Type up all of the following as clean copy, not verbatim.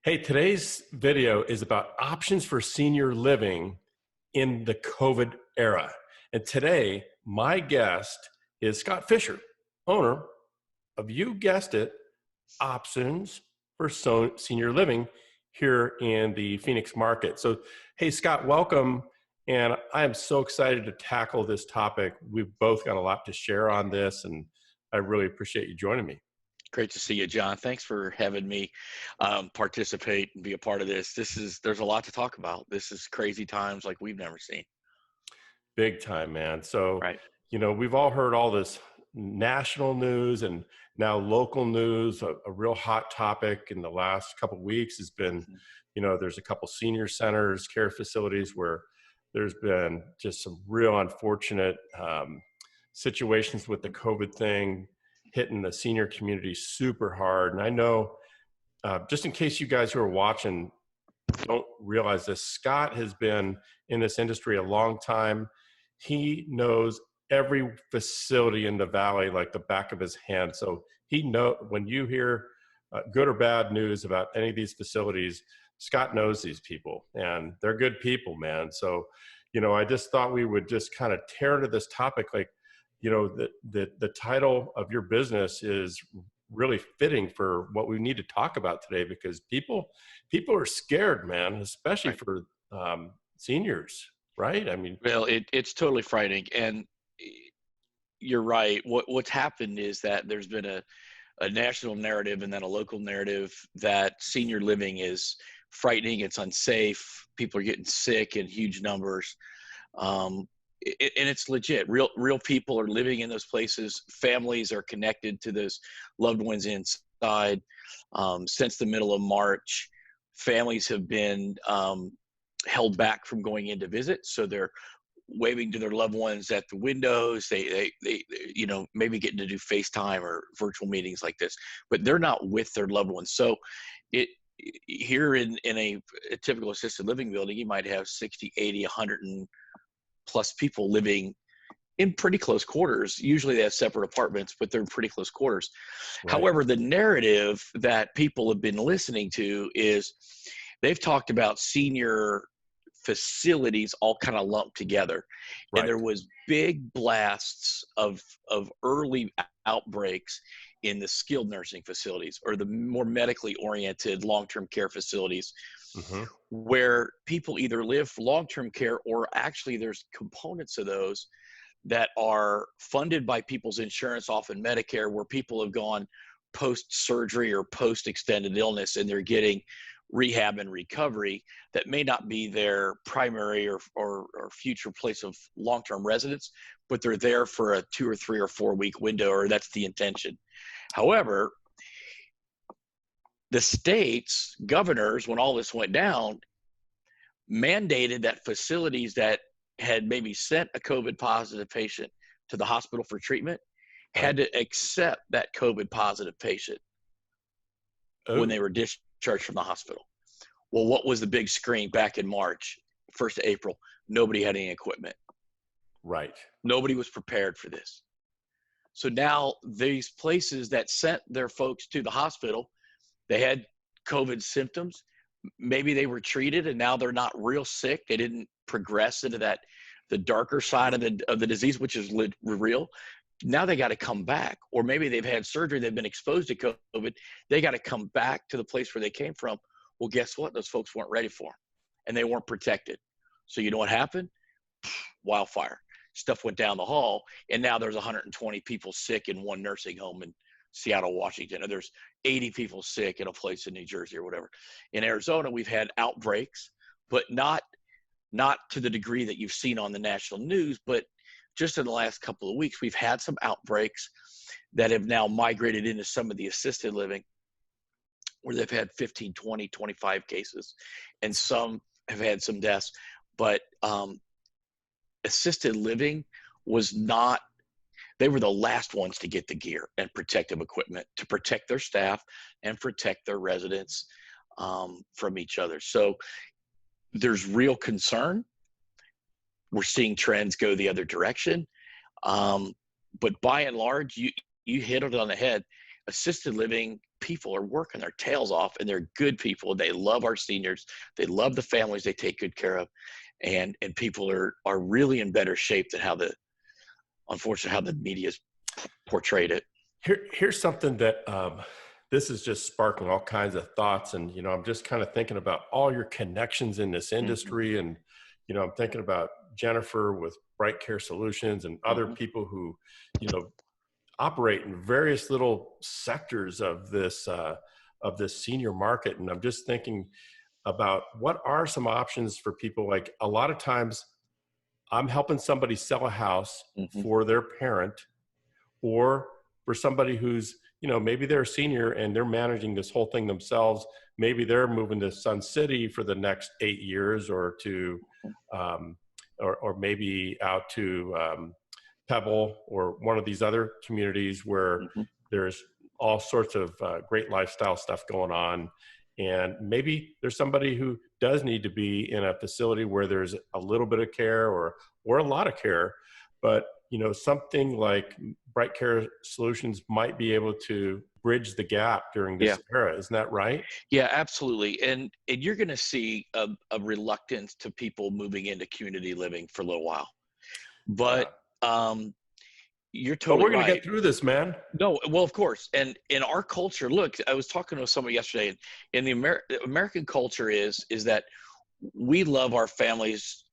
Hey, today's video is about options for senior living in the COVID era. And today, my guest is Scott Fisher, owner of, you guessed it, Options for Senior Living here in the Phoenix market. So, hey, Scott, welcome. And I am so excited to tackle this topic. We've both got a lot to share on this, and I really appreciate you joining me. Great to see you, John. Thanks for having me participate and be a part of this. There's a lot to talk about. This is crazy times like we've never seen. Big time, man. So, Right. we've all heard all this national news and now local news. A real hot topic in the last couple of weeks has been, Mhm. there's a couple senior centers, care facilities where there's been just some real unfortunate situations with the COVID thing hitting the senior community super hard. And I know, just in case you guys who are watching don't realize this, Scott has been in this industry a long time. He knows every facility in the valley like the back of his hand. So he know when you hear good or bad news about any of these facilities, Scott knows these people, and they're good people, man. So, I just thought we would just kind of tear into this topic. Like, the title of your business is really fitting for what we need to talk about today, because people are scared, man, especially Right. for seniors, right? I mean, Well, it's totally frightening, and you're right. What's happened is that there's been a national narrative and then a local narrative that senior living is frightening. It's unsafe. People are getting sick in huge numbers. Um, and it's legit. Real people are living in those places. Families are connected to those loved ones inside. Since the middle of March, families have been held back from going in to visit, so they're waving to their loved ones at the windows. They maybe getting to do FaceTime or virtual meetings like this, but they're not with their loved ones. So it here in a typical assisted living building, you might have 60, 80, 100 and plus people living in pretty close quarters. Usually they have separate apartments, but they're in pretty close quarters. right, However, the narrative that people have been listening to is they've talked about senior facilities all kind of lumped together. And right, there was big blasts of early outbreaks in the skilled nursing facilities or the more medically oriented long-term care facilities, hmm, where people either live for long-term care, or actually there's components of those that are funded by people's insurance, often Medicare, where people have gone post surgery or post extended illness and they're getting rehab and recovery that may not be their primary or future place of long-term residence, but they're there for a 2 or 3 or 4 week window, or that's the intention. However, the states governors, when all this went down, mandated that facilities that had maybe sent a COVID positive patient to the hospital for treatment right. had to accept that COVID positive patient when Oh, they were discharged from the hospital. Well, what was the big screen back in March, 1st of April? Nobody had any equipment. right, Nobody was prepared for this. So now these places that sent their folks to the hospital, they had COVID symptoms. Maybe they were treated and now they're not real sick. They didn't progress into the darker side of the disease, which is real. Now they got to come back, or maybe they've had surgery, they've been exposed to COVID, they got to come back to the place where they came from. Well, guess what? Those folks weren't ready for them, and they weren't protected. So you know what happened? Wildfire. Stuff went down the hall, and now there's 120 people sick in one nursing home in Seattle, Washington, or there's 80 people sick in a place in New Jersey or whatever. In Arizona, we've had outbreaks, but not to the degree that you've seen on the national news, but just in the last couple of weeks, we've had some outbreaks that have now migrated into some of the assisted living, where they've had 15, 20, 25 cases, and some have had some deaths. But assisted living was not, they were the last ones to get the gear and protective equipment to protect their staff and protect their residents from each other. So there's real concern. We're seeing trends go the other direction. But by and large, you hit it on the head. Assisted living people are working their tails off, and they're good people. They love our seniors. They love the families they take good care of. And people are really in better shape than unfortunately, how the media's portrayed it. Here's something that this is just sparking all kinds of thoughts, and I'm just kind of thinking about all your connections in this Hmm. industry, and I'm thinking about Jennifer with Bright Care Solutions and other Hmm. people who you know operate in various little sectors of this senior market, and I'm just thinking about what are some options for people. Like a lot of times, I'm helping somebody sell a house Hmm. for their parent, or for somebody who's maybe they're a senior and they're managing this whole thing themselves. Maybe they're moving to Sun City for the next 8 years, or to um, or maybe out to Pebble or one of these other communities where Hmm. there's all sorts of great lifestyle stuff going on. And maybe there's somebody who does need to be in a facility where there's a little bit of care, or a lot of care. But something like Bright Care Solutions might be able to bridge the gap during Yeah. this era. Isn't that right? Yeah, absolutely. And you're going to see a reluctance to people moving into community living for a little while. But Yeah. um, you're But totally we're going to right. get through this, man. No, well, of course. And in our culture, look, I was talking to someone yesterday, and in the American culture is that we love our families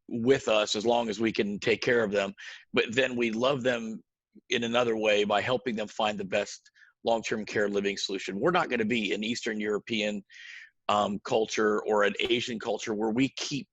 with us as long as we can take care of them, but then we love them in another way by helping them find the best long-term care living solution. We're not going to be an Eastern European culture or an Asian culture where we keep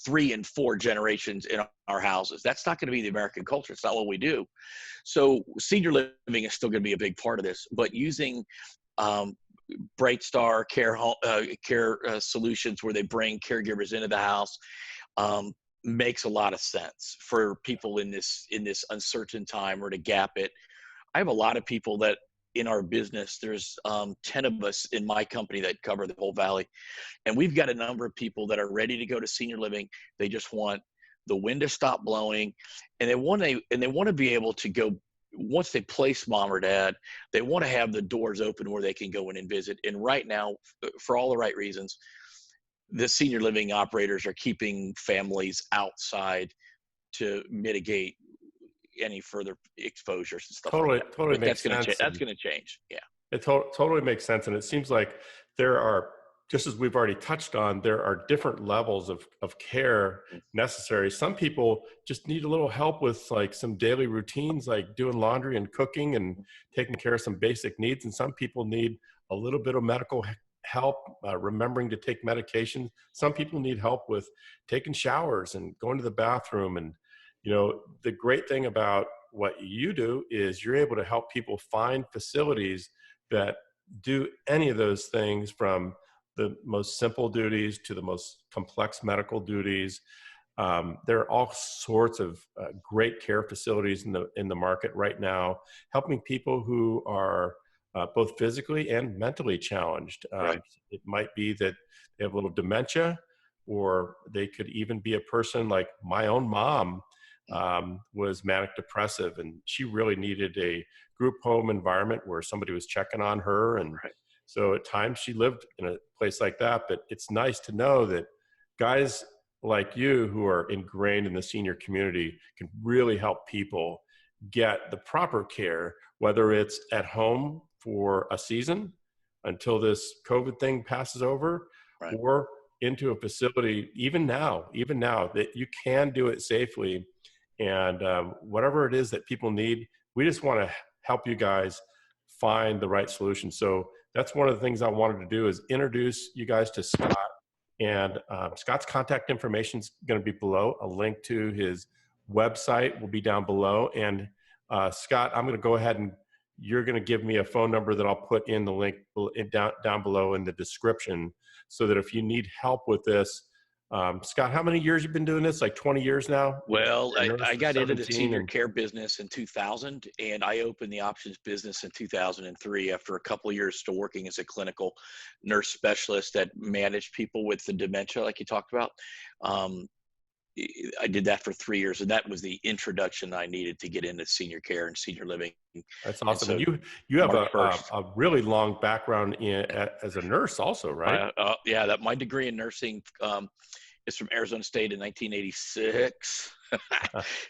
3 and 4 generations in our houses. That's not going to be the American culture. It's not what we do. So senior living is still going to be a big part of this, but using um, Bright Star care solutions where they bring caregivers into the house um, makes a lot of sense for people in this uncertain time, or to gap it. I have a lot of people that in our business, there's 10 of us in my company that cover the whole valley, and we've got a number of people that are ready to go to senior living. They just want the wind to stop blowing, and they want to be able to go. Once they place mom or dad, they want to have the doors open where they can go in and visit. And right now, for all the right reasons, the senior living operators are keeping families outside to mitigate any further exposures and stuff like Totally, that. totally But that's makes going to change. sense. That's And going to change. Yeah. it totally makes sense. And it seems like there are, just as we've already touched on, there are different levels of care necessary. Some people just need a little help with like some daily routines, like doing laundry and cooking and taking care of some basic needs. And some people need a little bit of medical help, remembering to take medication. Some people need help with taking showers and going to the bathroom. And, the great thing about what you do is you're able to help people find facilities that do any of those things, from the most simple duties to the most complex medical duties. There are all sorts of great care facilities in the market right now, helping people who are both physically and mentally challenged. Right. It might be that they have a little dementia, or they could even be a person like my own mom was manic depressive, and she really needed a group home environment where somebody was checking on her. And Right. so at times she lived in a place like that. But it's nice to know that guys like you who are ingrained in the senior community can really help people get the proper care, whether it's at home for a season until this COVID thing passes over, Right. or into a facility, even now that you can do it safely. And whatever it is that people need, we just want to help you guys find the right solution. So that's one of the things I wanted to do, is introduce you guys to Scott. And Scott's contact information is going to be below. A link to his website will be down below. And Scott, I'm going to go ahead and you're going to give me a phone number that I'll put in the link down below in the description, so that if you need help with this, Scott, how many years you've been doing this? Like 20 years now? Well, You're a nurse I for got into the 17, senior and care business in 2000, and I opened the options business in 2003 after a couple of years still working as a clinical nurse specialist that managed people with the dementia, like you talked about. Um, I did that for 3 years, and that was the introduction I needed to get into senior care and senior living. That's And awesome. so And you have March 1st, a really long background as a nurse also, right? yeah, that my degree in nursing is from Arizona State in 1986.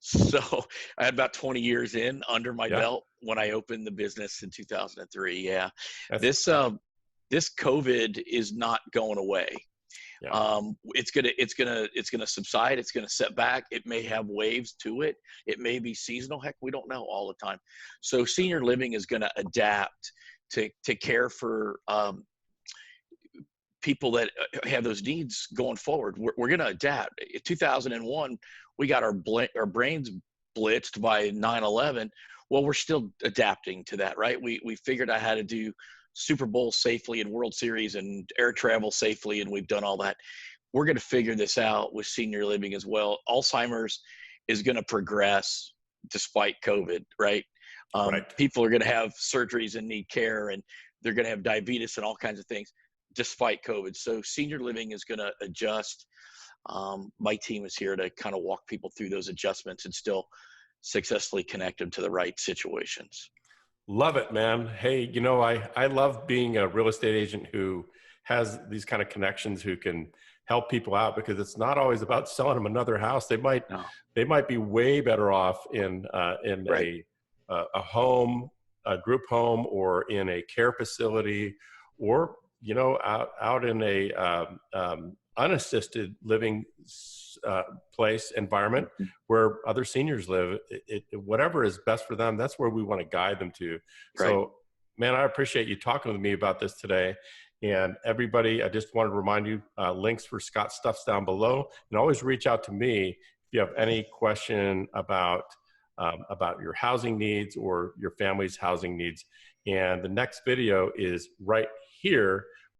So I had about 20 years in under my Yeah. belt when I opened the business in 2003. Yeah, That's this this COVID is not going away. yeah. It's gonna subside. It's gonna set back. It may have waves to it. It may be seasonal. Heck, we don't know all the time. So senior living is gonna adapt to care for people that have those needs going forward. We're going to adapt. In 2001, we got our brains blitzed by 9/11. Well, we're still adapting to that, right? We figured out how to do Super Bowl safely and World Series and air travel safely, and we've done all that. We're going to figure this out with senior living as well. Alzheimer's is going to progress despite COVID, right? Right. People are going to have surgeries and need care, and they're going to have diabetes and all kinds of things despite COVID. So senior living is going to adjust. My team is here to kind of walk people through those adjustments and still successfully connect them to the right situations. Love it, man. Hey, I love being a real estate agent who has these kind of connections, who can help people out, because it's not always about selling them another house. No, They might be way better off in right. a home, a group home, or in a care facility, or out in a unassisted living place environment Mhm. where other seniors live. Whatever is best for them, that's where we want to guide them to. Right. So, man, I appreciate you talking with me about this today. And everybody, I just wanted to remind you, links for Scott's stuff's down below, and always reach out to me if you have any question about your housing needs or your family's housing needs. And the next video is right here.